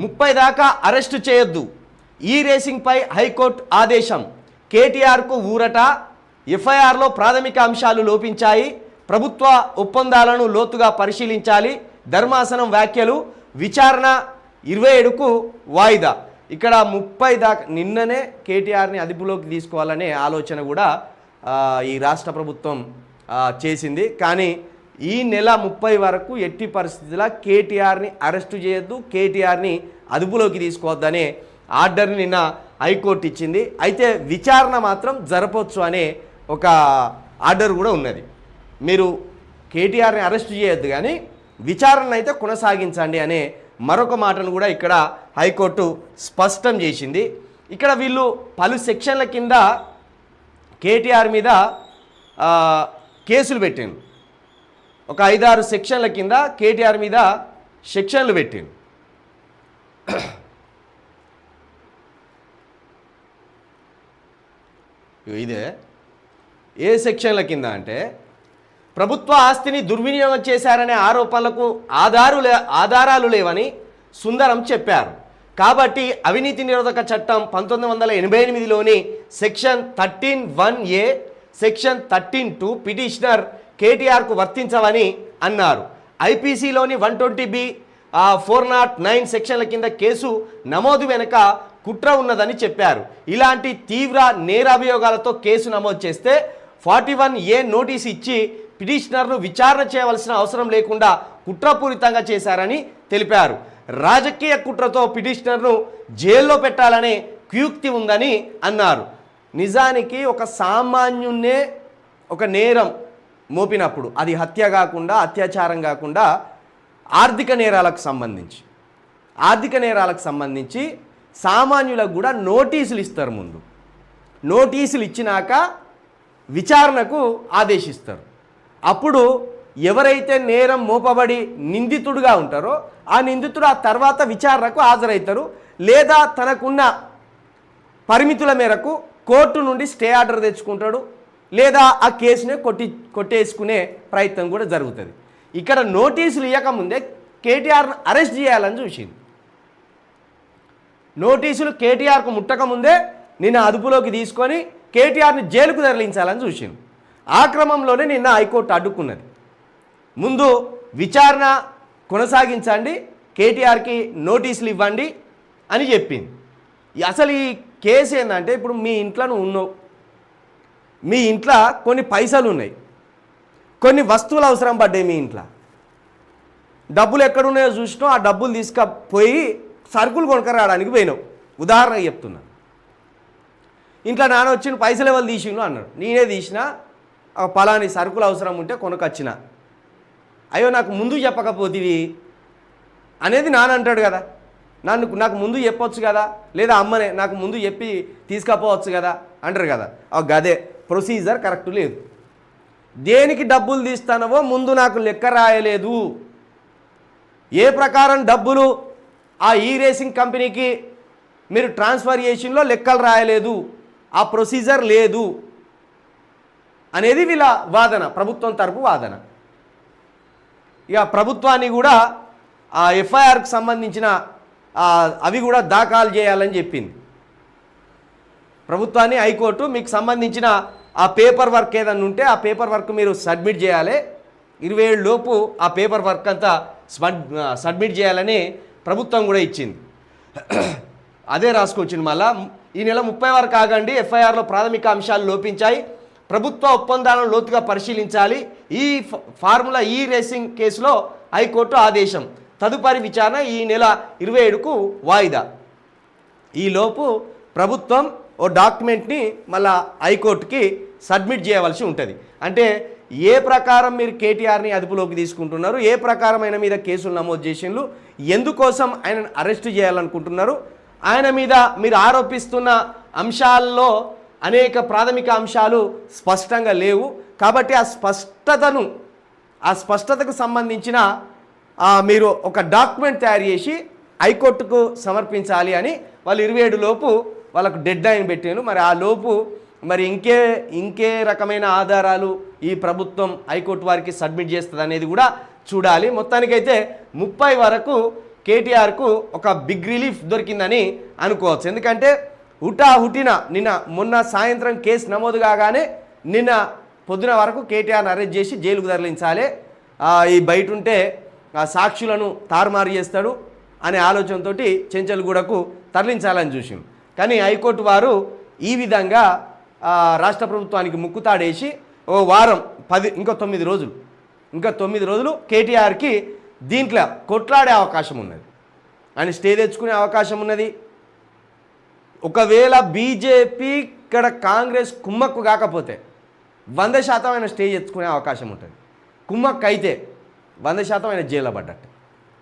30 దాకా అరెస్టు చేయొద్దు, ఈ రేసింగ్పై హైకోర్టు ఆదేశం. కేటీఆర్కు ఊరట, ఎఫ్ఐఆర్లో ప్రాథమిక అంశాలు లోపించాయి, ప్రభుత్వ ఒప్పందాలను లోతుగా పరిశీలించాలి, ధర్మాసనం వ్యాఖ్యలు, విచారణ 27కు వాయిదా. ఇక్కడ 30 దాకా నిన్ననే కేటీఆర్ని అదుపులోకి తీసుకోవాలనే ఆలోచన కూడా ఈ రాష్ట్ర ప్రభుత్వం చేసింది. కానీ ఈ నెల 30 వరకు ఎట్టి పరిస్థితుల్లో కేటీఆర్ని అరెస్టు చేయొద్దు, కేటీఆర్ని అదుపులోకి తీసుకోవద్దనే ఆర్డర్ని నిన్న హైకోర్టు ఇచ్చింది. అయితే విచారణ మాత్రం జరపవచ్చు అనే ఒక ఆర్డర్ కూడా ఉన్నది. మీరు కేటీఆర్ని అరెస్టు చేయొద్దు కానీ విచారణ అయితే కొనసాగించండి అనే మరొక మాటను కూడా ఇక్కడ హైకోర్టు స్పష్టం చేసింది. ఇక్కడ వీళ్ళు పలు సెక్షన్ల కింద కేటీఆర్ మీద కేసులు పెట్టాను. ఒక 5-6 సెక్షన్ల కింద కేటీఆర్ మీద సెక్షన్లు పెట్టాను. ఇదే ఏ సెక్షన్ల కింద అంటే, ప్రభుత్వ ఆస్తిని దుర్వినియోగం చేశారనే ఆరోపణలకు ఆధారాలు లేవని సుందరం చెప్పారు. కాబట్టి అవినీతి నిరోధక చట్టం 1988లోని సెక్షన్ 13(1)(a), సెక్షన్ 13(2) పిటిషనర్ కేటీఆర్కు వర్తించవని అన్నారు. ఐపీసీలోని 120B 409 సెక్షన్ల కింద కేసు నమోదు వెనుక కుట్ర ఉన్నదని చెప్పారు. ఇలాంటి తీవ్ర నేరాభియోగాలతో కేసు నమోదు చేస్తే 41A నోటీసు ఇచ్చి పిటిషనర్ను విచారణ చేయవలసిన అవసరం లేకుండా కుట్రపూరితంగా చేశారని తెలిపారు. రాజకీయ కుట్రతో పిటిషనర్ను జైల్లో పెట్టాలనే కుయుక్తి ఉందని అన్నారు. నిజానికి ఒక సామాన్యున్నే ఒక నేరం మోపినప్పుడు అది హత్య కాకుండా, అత్యాచారం కాకుండా ఆర్థిక నేరాలకు సంబంధించి సామాన్యులకు కూడా నోటీసులు ఇస్తారు. ముందు నోటీసులు ఇచ్చినాక విచారణకు ఆదేశిస్తారు. అప్పుడు ఎవరైతే నేరం మోపబడి నిందితుడుగా ఉంటారో ఆ నిందితుడు ఆ తర్వాత విచారణకు హాజరవుతారు. లేదా తనకున్న పరిమితుల మేరకు కోర్టు నుండి స్టే ఆర్డర్ తెచ్చుకుంటాడు, లేదా ఆ కేసునే కొట్టేసుకునే ప్రయత్నం కూడా జరుగుతుంది. ఇక్కడ నోటీసులు ఇవ్వకముందే కేటీఆర్ను అరెస్ట్ చేయాలని చూసింది. నోటీసులు కేటీఆర్కు ముట్టకముందే నిన్న అదుపులోకి తీసుకొని కేటీఆర్ని జైలుకు తరలించాలని చూసింది. ఆ క్రమంలోనే నిన్న హైకోర్టు అడ్డుకున్నది. ముందు విచారణ కొనసాగించండి, కేటీఆర్కి నోటీసులు ఇవ్వండి అని చెప్పింది. అసలు ఈ కేసు ఏంటంటే, ఇప్పుడు మీ ఇంట్లో నువ్వు ఉన్నావు, మీ ఇంట్లో కొన్ని పైసలు ఉన్నాయి, కొన్ని వస్తువులు అవసరం పడ్డాయి, మీ ఇంట్లో డబ్బులు ఎక్కడున్నాయో చూసినావు, ఆ డబ్బులు తీసుకుపోయి సరుకులు కొనుక్కరావడానికి పోయినావు. ఉదాహరణ చెప్తున్నా. ఇంట్లో నాన్న వచ్చిన పైసలు ఎవరు తీసిను అన్నాడు. నేనే తీసిన, పలాని సరుకులు అవసరం ఉంటే కొనుకొచ్చిన. అయ్యో నాకు ముందు చెప్పకపోతివి అనేది నాన్న అంటాడు కదా. నాకు ముందు చెప్పవచ్చు కదా, లేదా అమ్మనే నాకు ముందు చెప్పి తీసుకపోవచ్చు కదా అంటారు కదా. గదే ప్రొసీజర్ కరెక్ట్ లేదు. దేనికి డబ్బులు తీస్తానవో ముందు నాకు లెక్క రాయలేదు. ఏ ప్రకారం డబ్బులు ఆ ఈ రేసింగ్ కంపెనీకి మీరు ట్రాన్స్ఫర్ చేసినలో లెక్కలు రాయలేదు, ఆ ప్రొసీజర్ లేదు అనేది వీళ్ళ వాదన, ప్రభుత్వం తరపు వాదన. ఇక ప్రభుత్వాన్ని కూడా ఆ ఎఫ్ఐఆర్కి సంబంధించిన అవి కూడా దాఖలు చేయాలని చెప్పింది. ప్రభుత్వాన్ని హైకోర్టు మీకు సంబంధించిన ఆ పేపర్ వర్క్ ఏదన్నా ఉంటే ఆ పేపర్ వర్క్ మీరు సబ్మిట్ చేయాలి, 27 లోపు ఆ పేపర్ వర్క్ అంతా సబ్మిట్ చేయాలని ప్రభుత్వం కూడా ఇచ్చింది. అదే రాసుకొచ్చింది. మళ్ళా ఈ నెల 30 వరకు ఆగండి, ఎఫ్ఐఆర్లో ప్రాథమిక అంశాలు లోపించాయి, ప్రభుత్వ ఒప్పందాలను లోతుగా పరిశీలించాలి, ఈ ఫార్ములా ఈ రేసింగ్ కేసులో హైకోర్టు ఆదేశం, తదుపరి విచారణ ఈ నెల 27కు వాయిదా. ఈలోపు ప్రభుత్వం ఓ డాక్యుమెంట్ని మళ్ళా హైకోర్టుకి సబ్మిట్ చేయవలసి ఉంటుంది. అంటే ఏ ప్రకారం మీరు కేటీఆర్ని అదుపులోకి తీసుకుంటున్నారు, ఏ ప్రకారమైన మీద కేసులు నమోదు చేసిండ్రు, ఎందుకోసం ఆయనను అరెస్ట్ చేయాలనుకుంటున్నారు, ఆయన మీద మీరు ఆరోపిస్తున్న అంశాల్లో అనేక ప్రాథమిక అంశాలు స్పష్టంగా లేవు. కాబట్టి ఆ స్పష్టతకు సంబంధించిన మీరు ఒక డాక్యుమెంట్ తయారు చేసి హైకోర్టుకు సమర్పించాలి అని వాళ్ళు 27 లోపు వాళ్ళకు డెడ్ లైన్ పెట్టాను. మరి ఆ లోపు మరి ఇంకే రకమైన ఆధారాలు ఈ ప్రభుత్వం హైకోర్టు వారికి సబ్మిట్ చేస్తుంది అనేది కూడా చూడాలి. మొత్తానికైతే 30 వరకు కేటీఆర్కు ఒక బిగ్ రిలీఫ్ దొరికిందని అనుకోవచ్చు. ఎందుకంటే హుటిన నిన్న మొన్న సాయంత్రం కేసు నమోదు కాగానే నిన్న పొద్దున వరకు కేటీఆర్ని అరెస్ట్ చేసి జైలుకు తరలించాలి, ఈ బయట ఉంటే సాక్షులను తారుమారు చేస్తాడు అనే ఆలోచనతో చెంచల్గూడకు తరలించాలని చూసింది. కానీ హైకోర్టు వారు ఈ విధంగా రాష్ట్ర ప్రభుత్వానికి ముక్కుతాడేసి ఓ వారం 9 రోజులు కేటీఆర్కి దీంట్లో కొట్లాడే అవకాశం ఉన్నది, ఆయన స్టే తెచ్చుకునే అవకాశం ఉన్నది. ఒకవేళ బీజేపీ ఇక్కడ కాంగ్రెస్ కుమ్మక్కు కాకపోతే 100% ఆయన స్టే తెచ్చుకునే అవకాశం ఉంటుంది. కుమ్మక్కు అయితే 100% ఆయన జైల్లో పడ్డట్టు.